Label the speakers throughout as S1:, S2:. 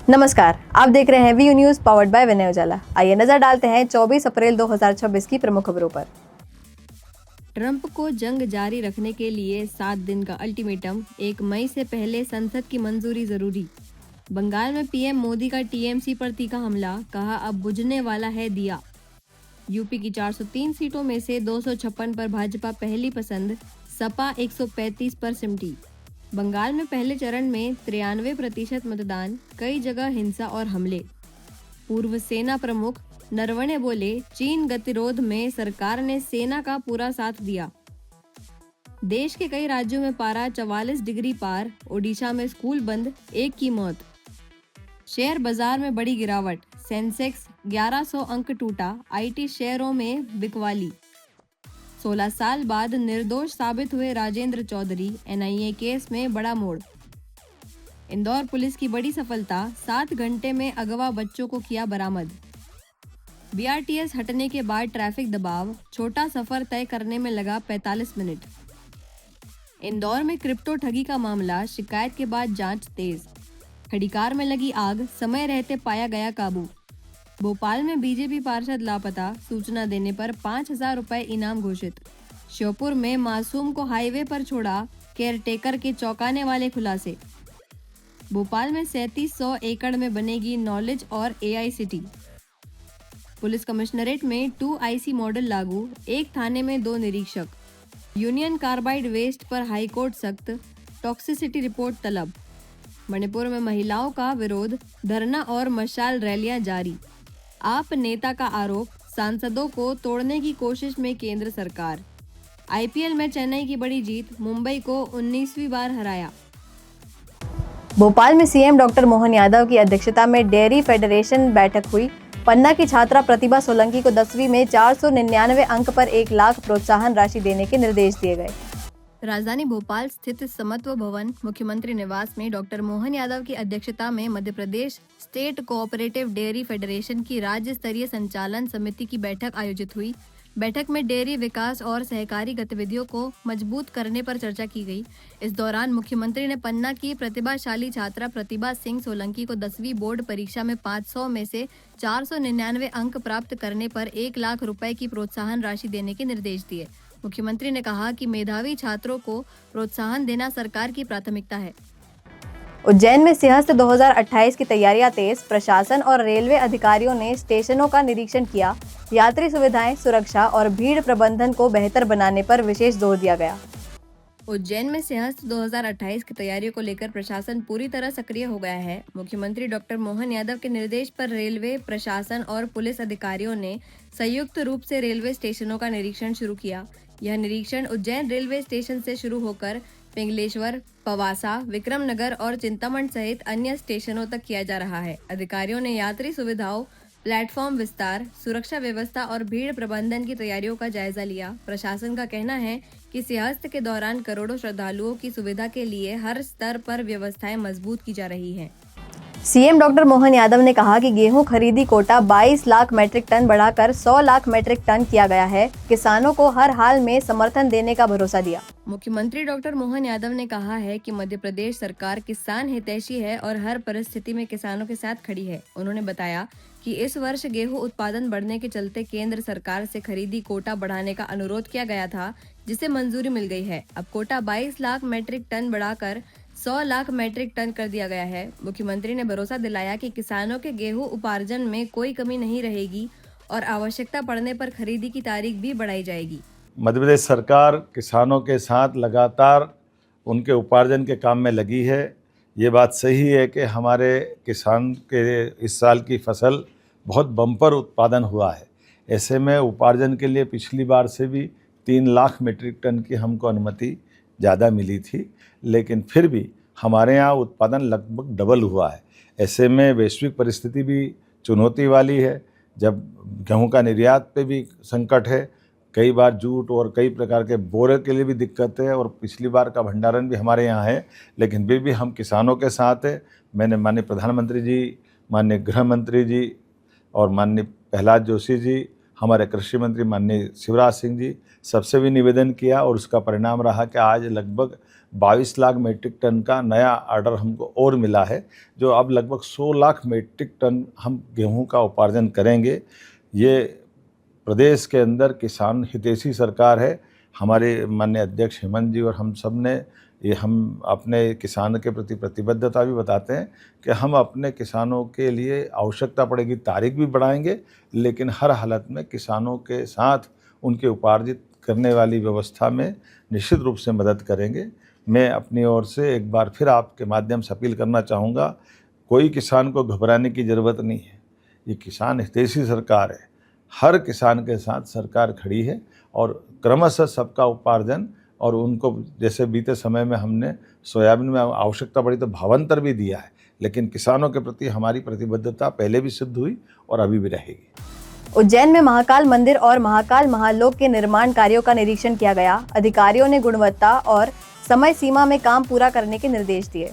S1: नमस्कार, आप देख रहे हैं वी न्यूज पावर्ड बाय विनय उजाला। आइए नजर डालते हैं 24 अप्रैल 2026 की प्रमुख खबरों पर। ट्रंप को जंग जारी रखने के लिए 7 दिन का अल्टीमेटम, 1 मई से पहले संसद की मंजूरी जरूरी। बंगाल में पीएम मोदी का टीएमसी पर तीखा हमला, कहा अब बुझने वाला है दिया। यूपी की 403 सीटों में से 256 पर भाजपा पहली पसंद, सपा 135 पर सिमटी। बंगाल में पहले चरण में 93% मतदान, कई जगह हिंसा और हमले। पूर्व सेना प्रमुख नरवणे बोले, चीन गतिरोध में सरकार ने सेना का पूरा साथ दिया। देश के कई राज्यों में पारा 44 डिग्री पार, ओडिशा में स्कूल बंद, 1 की मौत। शेयर बाजार में बड़ी गिरावट, सेंसेक्स 1100 अंक टूटा, आईटी शेयरों में बिकवाली। 16 साल बाद निर्दोष साबित हुए राजेंद्र चौधरी, एनआईए केस में बड़ा मोड़। इंदौर पुलिस की बड़ी सफलता, 7 घंटे में अगवा बच्चों को किया बरामद। बीआरटीएस हटने के बाद ट्रैफिक दबाव, छोटा सफर तय करने में लगा 45 मिनट। इंदौर में क्रिप्टो ठगी का मामला, शिकायत के बाद जांच तेज। खड़ी कार में लगी आग, समय रहते पाया गया काबू। भोपाल में बीजेपी पार्षद लापता, सूचना देने पर 5,000 रुपए इनाम घोषित। श्योपुर में मासूम को हाईवे पर छोड़ा, केयरटेकर के चौंकाने वाले खुलासे। भोपाल में 3700 एकड़ में बनेगी नॉलेज और एआई सिटी। पुलिस कमिश्नरेट में 2IC मॉडल लागू, 1 थाने में 2 निरीक्षक। यूनियन कार्बाइड वेस्ट पर हाईकोर्ट सख्त, टॉक्सिसिटी रिपोर्ट तलब। मणिपुर में महिलाओं का विरोध, धरना और मशाल रैलियां जारी। आप नेता का आरोप, सांसदों को तोड़ने की कोशिश में केंद्र सरकार। आईपीएल में चेन्नई की बड़ी जीत, मुंबई को 19वीं बार हराया। भोपाल में सीएम डॉक्टर मोहन यादव की अध्यक्षता में डेयरी फेडरेशन बैठक हुई। पन्ना की छात्रा प्रतिभा सोलंकी को 10वीं में 499 अंक पर 1 लाख प्रोत्साहन राशि देने के निर्देश दिए गए। राजधानी भोपाल स्थित समत्व भवन मुख्यमंत्री निवास में डॉक्टर मोहन यादव की अध्यक्षता में Madhya Pradesh state cooperative dairy federation की राज्य स्तरीय संचालन समिति की बैठक आयोजित हुई। बैठक में डेयरी विकास और सहकारी गतिविधियों को मजबूत करने पर चर्चा की गई। इस दौरान मुख्यमंत्री ने पन्ना की प्रतिभाशाली छात्रा प्रतिभा सिंह सोलंकी को 10वीं बोर्ड परीक्षा में 500 में से 499 अंक प्राप्त करने पर 1 लाख रुपए की प्रोत्साहन राशि देने के निर्देश दिए। मुख्यमंत्री ने कहा कि मेधावी छात्रों को प्रोत्साहन देना सरकार की प्राथमिकता है। उज्जैन में सिंहस्थ 2028 की तैयारियां तेज, प्रशासन और रेलवे अधिकारियों ने स्टेशनों का निरीक्षण किया। यात्री सुविधाएं, सुरक्षा और भीड़ प्रबंधन को बेहतर बनाने पर विशेष जोर दिया गया। उज्जैन में सिंहस्थ 2028 की तैयारियों को लेकर प्रशासन पूरी तरह सक्रिय हो गया है। मुख्यमंत्री डॉक्टर मोहन यादव के निर्देश पर रेलवे प्रशासन और पुलिस अधिकारियों ने संयुक्त रूप से रेलवे स्टेशनों का निरीक्षण शुरू किया। यह निरीक्षण उज्जैन रेलवे स्टेशन से शुरू होकर पिंगलेश्वर, पवासा, विक्रमनगर और चिंतामण सहित अन्य स्टेशनों तक किया जा रहा है। अधिकारियों ने यात्री सुविधाओं, प्लेटफॉर्म विस्तार, सुरक्षा व्यवस्था और भीड़ प्रबंधन की तैयारियों का जायजा लिया। प्रशासन का कहना है कि सिंहस्थ के दौरान करोड़ों श्रद्धालुओं की सुविधा के लिए हर स्तर पर व्यवस्थाएं मजबूत की जा रही हैं। सीएम डॉक्टर मोहन यादव ने कहा कि गेहूं खरीदी कोटा 22 लाख मैट्रिक टन बढ़ाकर 100 लाख मैट्रिक टन किया गया है। किसानों को हर हाल में समर्थन देने का भरोसा दिया। मुख्यमंत्री डॉक्टर मोहन यादव ने कहा है कि मध्य प्रदेश सरकार किसान हितैषी है और हर परिस्थिति में किसानों के साथ खड़ी है। उन्होंने बताया कि इस वर्ष गेहूं उत्पादन बढ़ने के चलते केंद्र सरकार से खरीदी कोटा बढ़ाने का अनुरोध किया गया था, जिसे मंजूरी मिल गई है। अब कोटा 22 लाख मैट्रिक टन बढ़ाकर 100 लाख मैट्रिक टन कर दिया गया है। मुख्यमंत्री ने भरोसा दिलाया कि किसानों के गेहूं उपार्जन में कोई कमी नहीं रहेगी और आवश्यकता पड़ने पर खरीदी की तारीख भी बढ़ाई जाएगी।
S2: मध्य प्रदेश सरकार किसानों के साथ लगातार उनके उपार्जन के काम में लगी है। ये बात सही है कि हमारे किसान के इस साल की फसल बहुत बम्पर उत्पादन हुआ है। ऐसे में उपार्जन के लिए पिछली बार से भी 3 लाख मीट्रिक टन की हमको अनुमति ज़्यादा मिली थी, लेकिन फिर भी हमारे यहाँ उत्पादन लगभग डबल हुआ है। ऐसे में वैश्विक परिस्थिति भी चुनौती वाली है। जब गेहूं का निर्यात पे भी संकट है, कई बार जूट और कई प्रकार के बोरे के लिए भी दिक्कत है और पिछली बार का भंडारण भी हमारे यहाँ है, लेकिन फिर भी हम किसानों के साथ है। मैंने माननीय प्रधानमंत्री जी, माननीय गृह मंत्री जी और माननीय प्रहलाद जोशी जी हमारे कृषि मंत्री माननीय शिवराज सिंह जी सबसे भी निवेदन किया और उसका परिणाम रहा कि आज लगभग 22 लाख मीट्रिक टन का नया ऑर्डर हमको और मिला है, जो अब लगभग 100 लाख मीट्रिक टन हम गेहूं का उपार्जन करेंगे। ये प्रदेश के अंदर किसान हितैषी सरकार है। हमारे माननीय अध्यक्ष हेमंत जी और हम सब ने हम अपने किसान के प्रति प्रतिबद्धता भी बताते हैं कि हम अपने किसानों के लिए आवश्यकता पड़ेगी तारीख भी बढ़ाएंगे, लेकिन हर हालत में किसानों के साथ उनके उपार्जित करने वाली व्यवस्था में निश्चित रूप से मदद करेंगे। मैं अपनी ओर से एक बार फिर आपके माध्यम से अपील करना चाहूँगा, कोई किसान को घबराने की ज़रूरत नहीं है। ये किसान हितैषी सरकार है, हर किसान के साथ सरकार खड़ी है और क्रमशः सबका उपार्जन और उनको जैसे बीते समय में हमने सोयाबीन में आवश्यकता पड़ी तो भावांतर भी दिया है, लेकिन किसानों के प्रति हमारी प्रतिबद्धता पहले भी सिद्ध हुई और अभी भी रहेगी।
S1: उज्जैन में महाकाल मंदिर और महाकाल महालोक के निर्माण कार्यों का निरीक्षण किया गया। अधिकारियों ने गुणवत्ता और समय सीमा में काम पूरा करने के निर्देश दिए।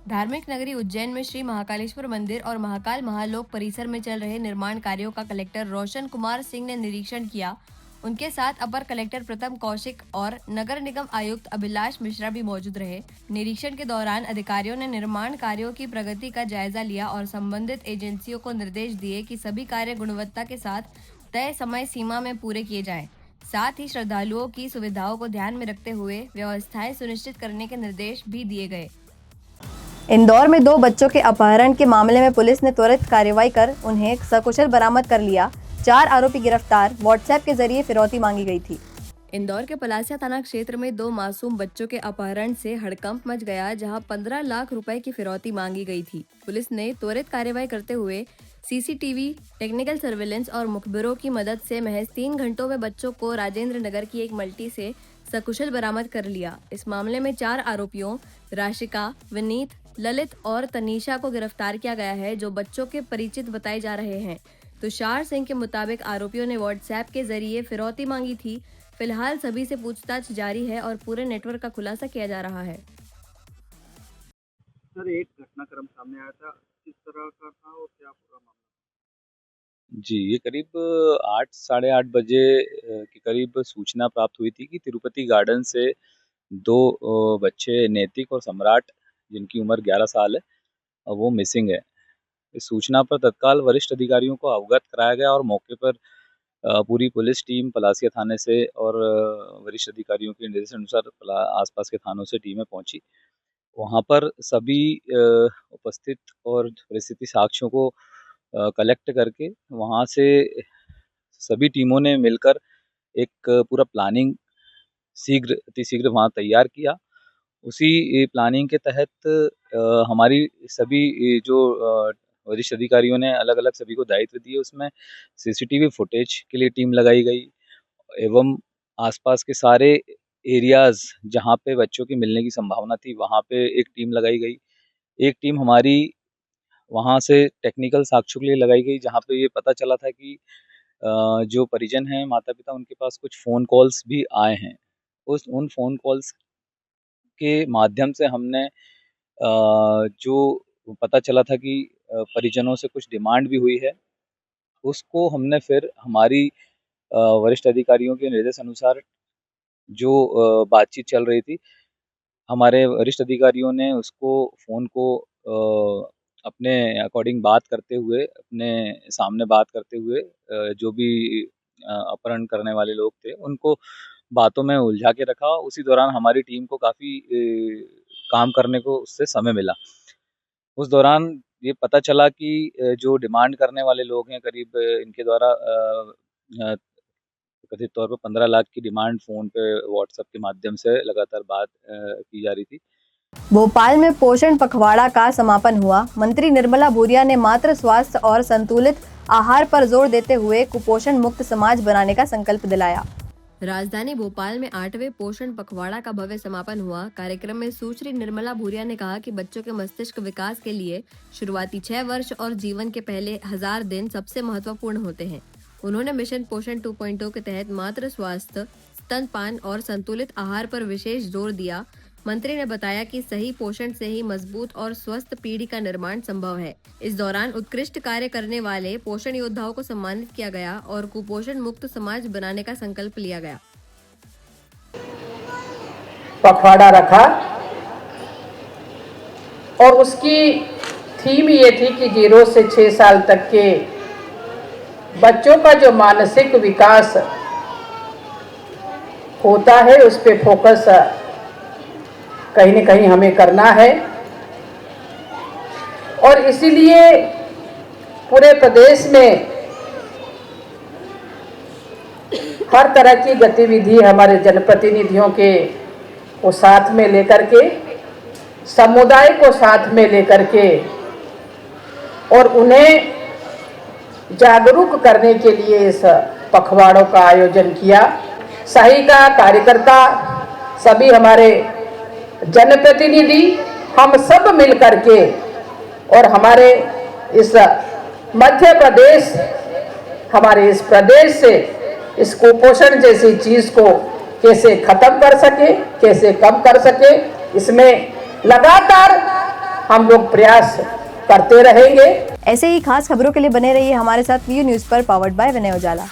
S1: धार्मिक नगरी उज्जैन में श्री महाकालेश्वर मंदिर और महाकाल महालोक परिसर में चल रहे निर्माण कार्यों का कलेक्टर रोशन कुमार सिंह ने निरीक्षण किया। उनके साथ अपर कलेक्टर प्रथम कौशिक और नगर निगम आयुक्त अभिलाष मिश्रा भी मौजूद रहे। निरीक्षण के दौरान अधिकारियों ने निर्माण कार्यों की प्रगति का जायजा लिया और संबंधित एजेंसियों को निर्देश दिए कि सभी कार्य गुणवत्ता के साथ तय समय सीमा में पूरे किए जाएं। साथ ही श्रद्धालुओं की सुविधाओं को ध्यान में रखते हुए व्यवस्थाएं सुनिश्चित करने के निर्देश भी दिए गए। इंदौर में 2 बच्चों के अपहरण के मामले में पुलिस ने त्वरित कार्रवाई कर उन्हें सकुशल बरामद कर लिया। 4 आरोपी गिरफ्तार। व्हाट्सएप के जरिए फिरौती मांगी गई थी। इंदौर के पलासिया थाना क्षेत्र में 2 मासूम बच्चों के अपहरण से हड़कंप मच गया, जहां 15 लाख रुपए की फिरौती मांगी गई थी। पुलिस ने त्वरित कार्रवाई करते हुए सीसीटीवी, टेक्निकल सर्विलेंस और मुखबिरों की मदद से महज 3 घंटों में बच्चों को राजेंद्र नगर की एक मल्टी से सकुशल बरामद कर लिया। इस मामले में 4 आरोपियों राशिका, विनीत, ललित और तनीषा को गिरफ्तार किया गया है, जो बच्चों के परिचित बताए जा रहे हैं। तुषार सिंह के मुताबिक आरोपियों ने व्हाट्सएप के जरिए फिरौती मांगी थी। फिलहाल सभी से पूछताछ जारी है और पूरे नेटवर्क का खुलासा किया जा रहा है।
S3: सर, एक घटनाक्रम सामने आया था, किस तरह का था और क्या पूरा मामला?
S4: जी, ये करीब 8 साढ़े 8 बजे के करीब सूचना प्राप्त हुई थी कि तिरुपति गार्डन से 2 बच्चे नैतिक और सम्राट, जिनकी उम्र 11 साल है, वो मिसिंग है। इस सूचना पर तत्काल वरिष्ठ अधिकारियों को अवगत कराया गया और मौके पर पूरी पुलिस टीम पलासिया थाने से और वरिष्ठ अधिकारियों के निर्देश अनुसार आसपास के थानों से टीमें पहुंची। वहां पर सभी उपस्थित और परिस्थिति साक्ष्यों को कलेक्ट करके वहां से सभी टीमों ने मिलकर एक पूरा प्लानिंग अतिशीघ्र वहाँ तैयार किया। उसी प्लानिंग के तहत हमारी सभी जो वरिष्ठ अधिकारियों ने अलग-अलग सभी को दायित्व दिए, उसमें सीसीटीवी फुटेज के लिए टीम लगाई गई एवं आसपास के सारे एरियाज़ जहाँ पे बच्चों के मिलने की संभावना थी, वहाँ पे एक टीम लगाई गई। एक टीम हमारी वहाँ से टेक्निकल साक्ष्यों के लिए लगाई गई, जहाँ पे ये पता चला था कि जो परिजन हैं, माता-पिता, उनके पास कुछ फ़ोन कॉल्स भी आए हैं। उन फ़ोन कॉल्स के माध्यम से हमने जो पता चला था कि परिजनों से कुछ डिमांड भी हुई है, उसको हमने फिर हमारी वरिष्ठ अधिकारियों के निर्देश अनुसार जो बातचीत चल रही थी, हमारे वरिष्ठ अधिकारियों ने उसको फ़ोन को अपने अकॉर्डिंग बात करते हुए, अपने सामने बात करते हुए जो भी अपहरण करने वाले लोग थे, उनको बातों में उलझा के रखा। उसी दौरान हमारी टीम को काफ़ी काम करने को उससे समय मिला। उस दौरान ये पता चला कि जो डिमांड करने वाले लोग हैं, करीब इनके द्वारा कथित तौर पे 15 लाख की डिमांड फ़ोन पे व्हाट्सएप के माध्यम से लगातार बात की जा रही थी।
S1: भोपाल में पोषण पखवाड़ा का समापन हुआ। मंत्री निर्मला भूरिया ने मातृ स्वास्थ्य और संतुलित आहार पर जोर देते हुए कुपोषण मुक्त समाज बनाने का संकल्प दिलाया। राजधानी भोपाल में 8वें पोषण पखवाड़ा का भव्य समापन हुआ। कार्यक्रम में सुश्री निर्मला भूरिया ने कहा कि बच्चों के मस्तिष्क विकास के लिए शुरुआती 6 वर्ष और जीवन के पहले 1000 दिन सबसे महत्वपूर्ण होते हैं। उन्होंने मिशन पोषण 2.0 के तहत मातृ स्वास्थ्य, स्तनपान और संतुलित आहार पर विशेष जोर दिया। मंत्री ने बताया कि सही पोषण से ही मजबूत और स्वस्थ पीढ़ी का निर्माण संभव है। इस दौरान उत्कृष्ट कार्य करने वाले पोषण योद्धाओं को सम्मानित किया गया और कुपोषण मुक्त समाज बनाने का संकल्प लिया गया।
S5: पखवाड़ा रखा और उसकी थीम ये थी कि 0 से 6 साल तक के बच्चों का जो मानसिक विकास होता है उस पे फोकस कहीं न कहीं हमें करना है। और इसीलिए पूरे प्रदेश में हर तरह की गतिविधि हमारे जनप्रतिनिधियों के को साथ में लेकर के, समुदाय को साथ में लेकर के और उन्हें जागरूक करने के लिए इस पखवाड़ों का आयोजन किया। सहायिका, कार्यकर्ता, सभी हमारे जनप्रतिनिधि, हम सब मिलकर के और हमारे इस मध्य प्रदेश, हमारे इस प्रदेश से इस कुपोषण जैसी चीज को कैसे खत्म कर सके, कैसे कम कर सके, इसमें लगातार हम लोग प्रयास करते रहेंगे।
S1: ऐसे ही खास खबरों के लिए बने रहिए हमारे साथ वीयू न्यूज़ पर, पावर्ड बाय विनय उजाला।